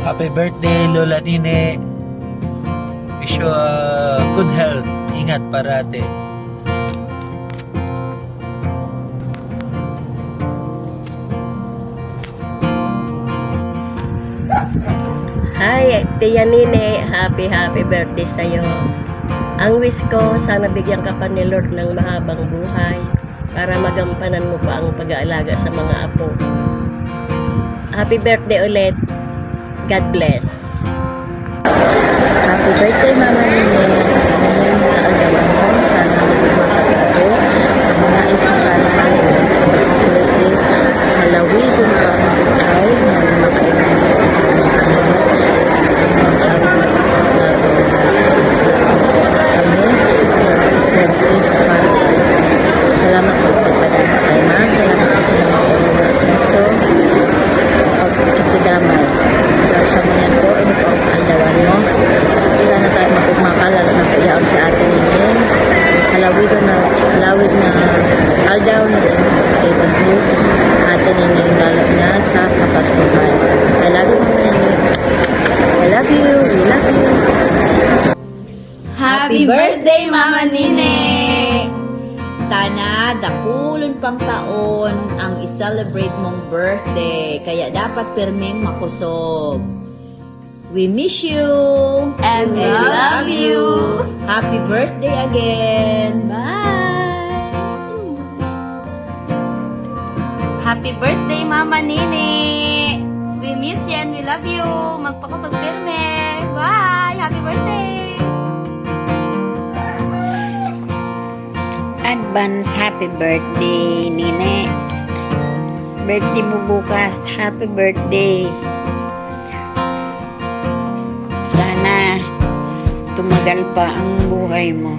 Happy birthday, Lola Nine. Wish you good health. Ingat parate. Hi, Tia Nine. Happy birthday sa'yo. Ang wish ko, sana bigyan ka pa ni Lord ng mahabang buhay para magampanan mo pa ang pag-aalaga sa mga apo. Happy birthday ulit. God bless. Happy birthday, Mama Nene. Ngayon na agawan ko. Sana magpapakit ko. Ang nais ko sana ngayon. Please, halawin ko na ang buhay na makailan ko sa mga kanila. Salamat po sa pagpadama kay Ma. Salamat po sa mga followers ko. So, pagkakidamay. Sa mga po, ano po ang kaalawan mo? Sana tayo mapagmakala na payaw sa atin ngayon. Halawid na aldaw na rin kay Basil. Atin yung lalap na sa kapaskuhan. I love you, Mama Nene. I love you. We love you. Happy birthday, Mama Nene! Sana dakulon pang taon ang i-celebrate mong birthday, kaya dapat pirmeng makusog. We miss you And we love you. Happy birthday again. Bye! Happy birthday, Mama Nene! We miss you and we love you. Magpakusog firme. Bye! Happy birthday! Advance happy birthday, Nine. Birthday mo bukas. Happy birthday. Sana tumagal pa ang buhay mo.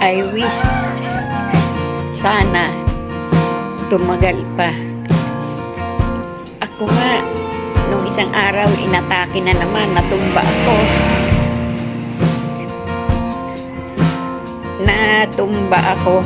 I wish sana tumagal pa. Ako nga, nung isang araw, inatake na naman, natumba ako. Natumba ako.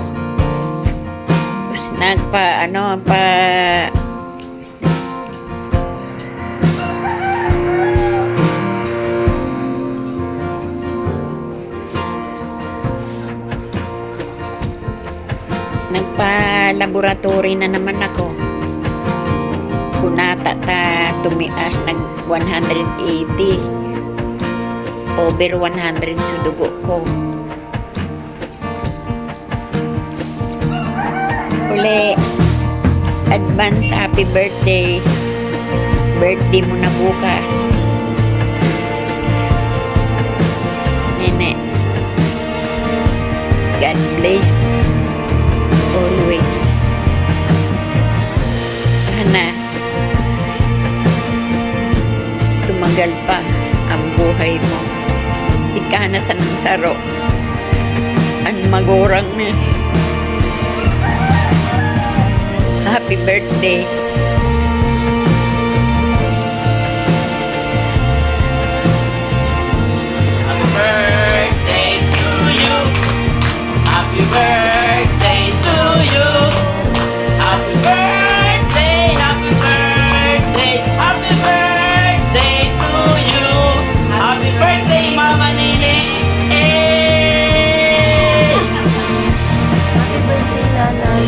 Nagpa-laboratory na naman ako. Kunata ta tumias nag 180. Over 100 sa dugo ko. Uli, advance happy birthday. Birthday mo na bukas. Nene. God bless always. Sana tumagal pa ang buhay mo. Ika na sa nang saro. Ang magurang na. Happy birthday. Happy birthday to you. Happy birthday to you. Happy birthday, happy birthday, happy birthday to you. Happy birthday, Mama Nene. Hey! Happy birthday, Nanay.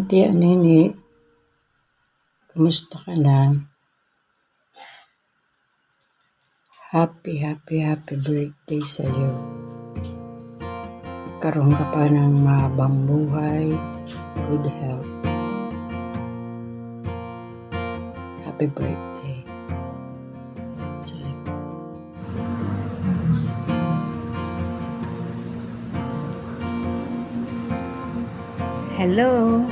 Tia Nini, kumusta ka na? Happy birthday sa'yo. Karoon ka pa ng mahabang buhay, good health. Happy birthday sa'yo. Hello.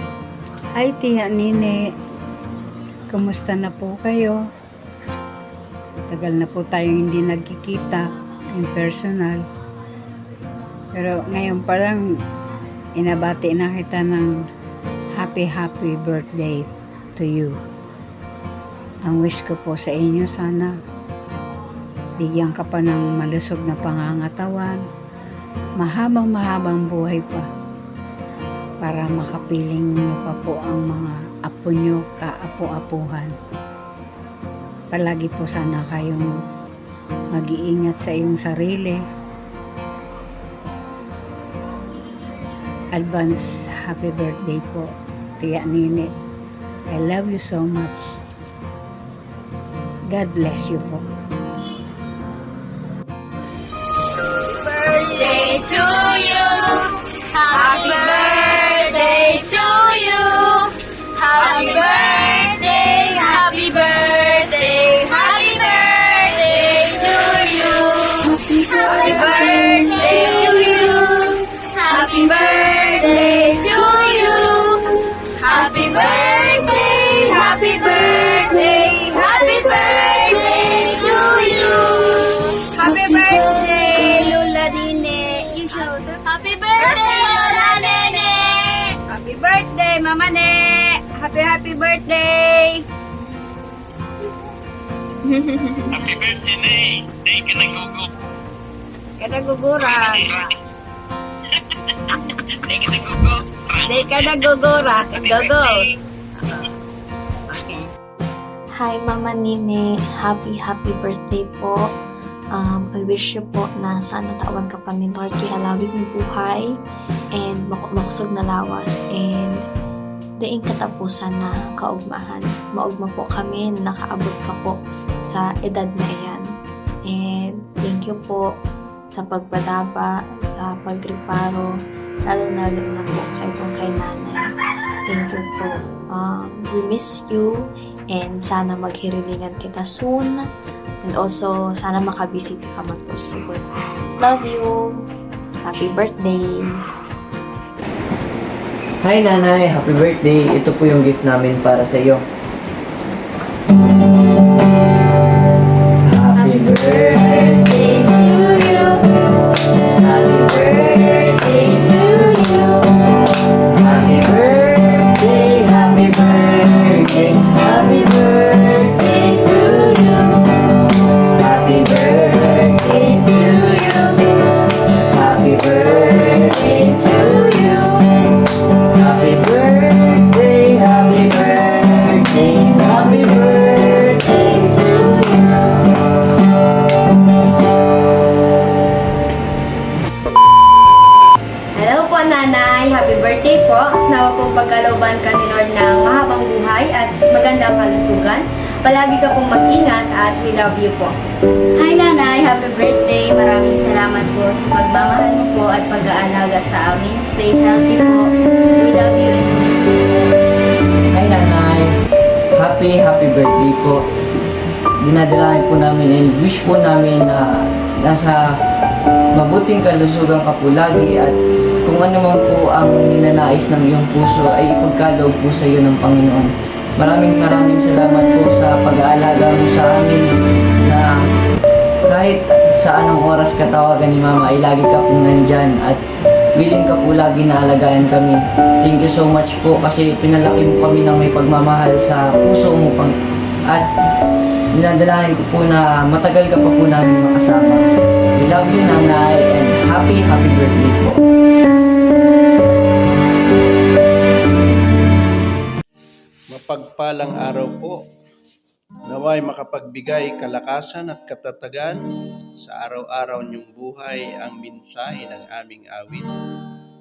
Hi, Tia Nini. Kumusta na po kayo? Tagal na po tayong hindi nagkikita in personal. Pero ngayon pa lang, inabati na kita ng happy birthday to you. Ang wish ko po sa inyo, sana bigyan ka pa ng malusog na pangangatawan, mahabang buhay pa, para makapiling mo pa po ang mga apo nyo, kaapo-apuhan. Palagi po sana kayong mag-iingat sa iyong sarili. Advance happy birthday po, Tia Nini. I love you so much. God bless you po. Birthday to you. Happy birthday to you. Happy birthday, happy birthday, happy birthday to you. Happy birthday to you. Happy birthday to you. Happy birthday, happy birthday, happy birthday to you. Happy birthday, Lola Nene. Happy birthday, Lola Nene. Happy birthday, Mama Ne. Happy birthday. Happy birthday, Nay. Nay ka nagugup. Kadagugura. Nay ka nagugup. Day ka nagugura. Gogo. Okay. Hi Mama Nini, happy birthday po. I wish you po na sana tawan ka pa ni Lord kihalawig ng buhay and makusog na lawas and daing katapusan na kaugmahan. Maugma po kami na nakaabot ka po sa edad na iyan. And thank you po sa pagpadaba, sa pagreparo, lalo-lalo na po kay nanay. Thank you po. We miss you and sana maghirilingan kita soon. And also, sana makabisita ka magpusugot. Love you! Happy birthday! Hi Nanay, happy birthday. Ito po yung gift namin para sa iyo. Happy birthday to you. Happy birthday to you. Happy birthday, happy birthday, happy birthday to you. Happy birthday to you. Happy birthday to you. Happy birthday, happy birthday, happy birthday to you. Hello po, Nanay. Happy birthday po. Nawa po pagkalooban ka ni Lord ng mahabang buhay at magandang kalusugan. Palagi ka pong mag-ingat at we love you po. Hi, Nanay. Happy birthday. Maraming salamat po sa pagmamahal mo po at pag-aalaga sa amin. Stay healthy po. We love you and miss you po. Hi Nanay, happy birthday po. Dinadalain po namin and wish po namin na nasa mabuting kalusugan ka po lagi at kung ano man po ang ninanais ng iyong puso ay ipagkaloob po sa iyo ng Panginoon. Maraming salamat po sa pag-aalaga mo sa amin na kahit sa anong oras katawagan ni Mama ay lagi ka pong nandyan at willing ka po lagi na alagayan kami. Thank you so much po kasi pinalaki mo kami ng may pagmamahal sa puso mo at dinadalahin ko po na matagal ka pa po namin makasama. We love you Nanay and happy birthday po. Mapagpalang araw po. Naway makapagbigay kalakasan at katatagan sa araw-araw niyong buhay ang mensahe ng aming awit.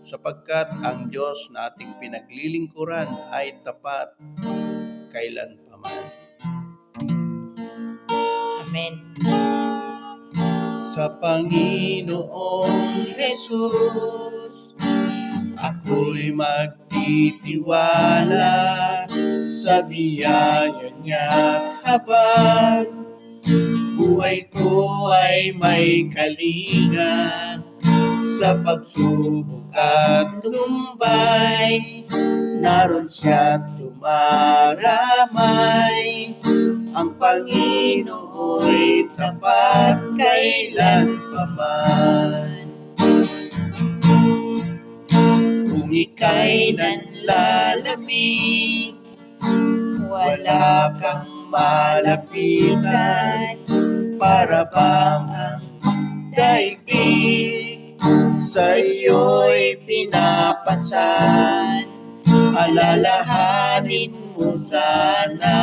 sapagkat ang Diyos na ating pinaglilingkuran ay tapat kailanpaman. Amen. Sa Panginoong Jesus, ako'y magtitiwala sa biyaya niya't habang buhay ko ay may kalinga sa pagsubok at lumbay. Naroon siya't tumaramay, ang Panginoo'y tapat kailanpaman. Kung ika'y nanlalamig, wala kang malapitan, para bang ang daigdig sa iyo'y pinapasan. Alalahanin mo sana,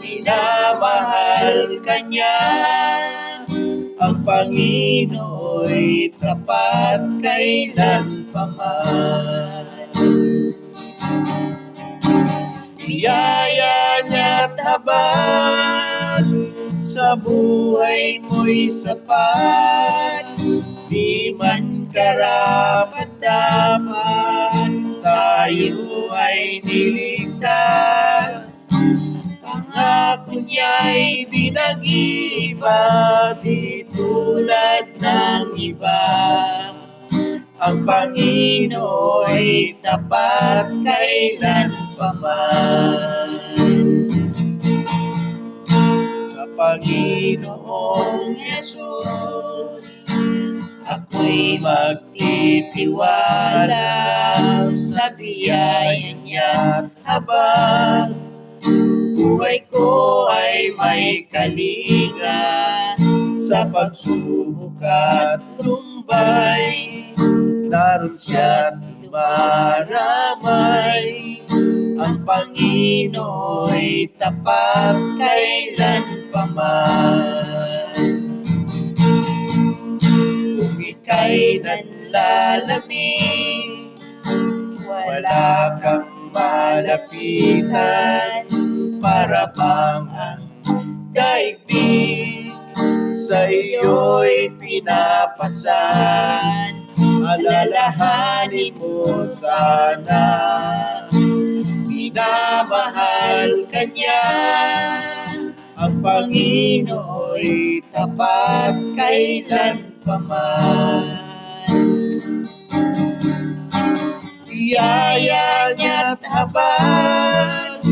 minamahal ka niya, ang Panginoo'y tapat kailanpaman. Biyaya niya't habag sa buhay mo'y sapat, di man karapat-dapat tayo ay niligtas. Pangako niya'y di nag-iiba, di tulad ng iba, ang Panginoo'y tapat kailanpaman. Sa Panginoong Jesus, ako'y magtitiwala sa biyaya niya't habang buhay ko ay may kalinga sa pagsubok at lumbay. Naroon siya't tumaramay, ang Panginoo'y tapat kailanpaman. Kung ika'y nanlalamig, wala kang malapitan, para bang ang daigdig sa iyo'y pinapasan. Alalahanin mo sana, minamahal ka niya, ang Panginoo'y tapat kailanpaman. Biyaya niya't habag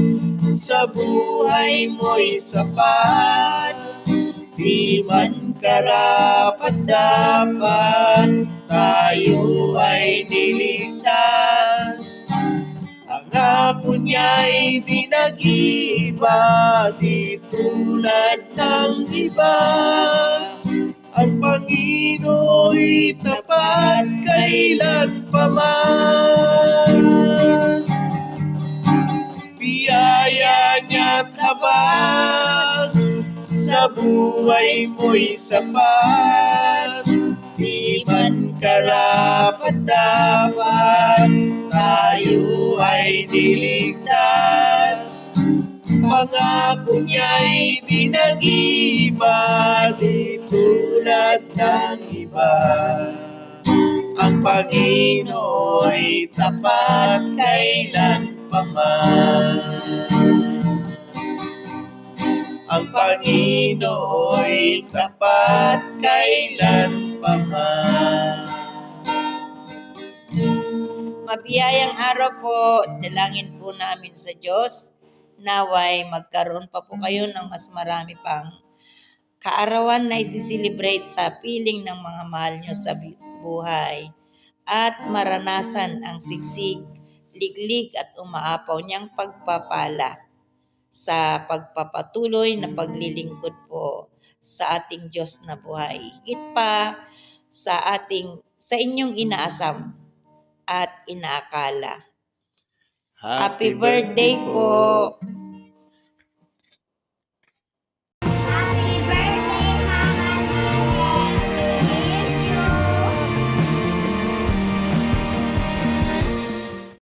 sa buhay mo'y sapat, di man karapat-dapat tayo ay niligtas. Ang ako niya'y di nag-iiba, di tulad ng iba, ang Panginoo'y tapat kailanpaman. Biyaya niya't habag sa buhay mo'y sapat, di man karapat-dapat tayo ay niligtas. Pangako niya'y di nag-iiba, di tulad ng iba, ang Panginoo'y tapat kailanpaman. Ang Panginoo'y tapat kailanpaman. Mabiyayang araw po, dalangin po namin sa Diyos, naway magkaroon pa po kayo ng mas marami pang kaarawan na isi-celebrate sa piling ng mga mahal nyo sa buhay, at maranasan ang sigsig, liglig at umaapaw niyang pagpapala sa pagpapatuloy na paglilingkod po sa ating Diyos na buhay. Higit pa sa inyong inaasam at inaakala. Happy birthday po!